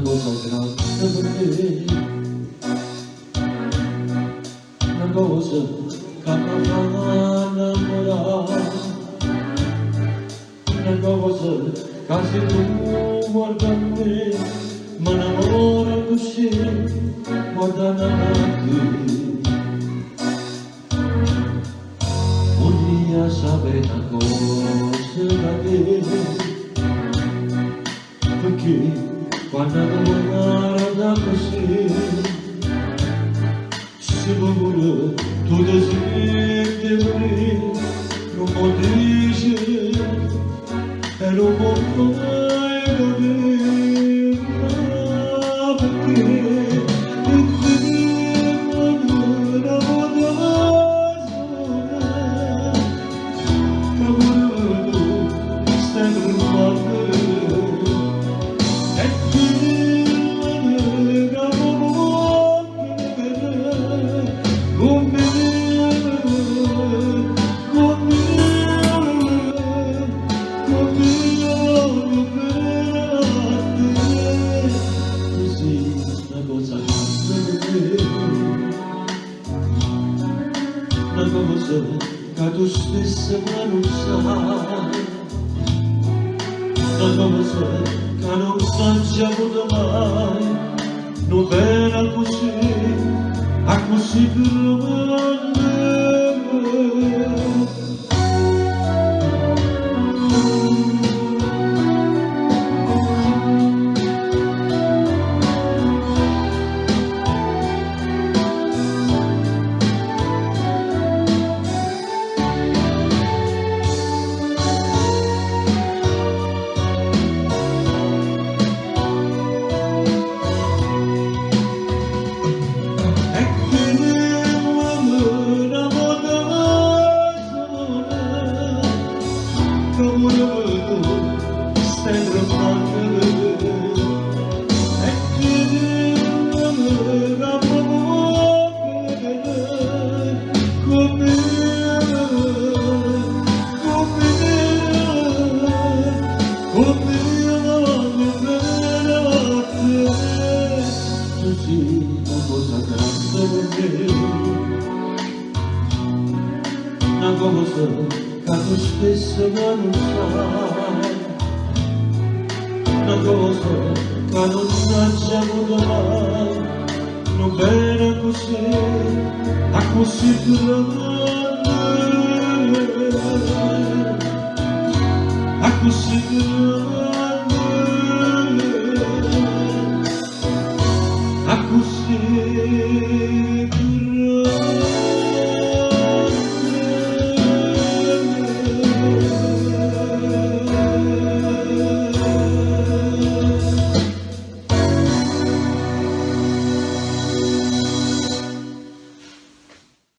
cosa grande per me, una cosa che mi fa innamorare, una cosa che se tu guarda a me, mi innamora così, guardando a te. Voglio sapere una cosa da te, perché quando mi guarda così, se vuole tu desideri morire, non mi dici e non mi fai capire perché. Una cosa che tu stessa non sai, una cosa che non facciamo mai, non vera così, a così grande. Una cosa che tu stesso non sai, una cosa che non facciamo mai, non bene così, a così grande, a così grande, a così grande.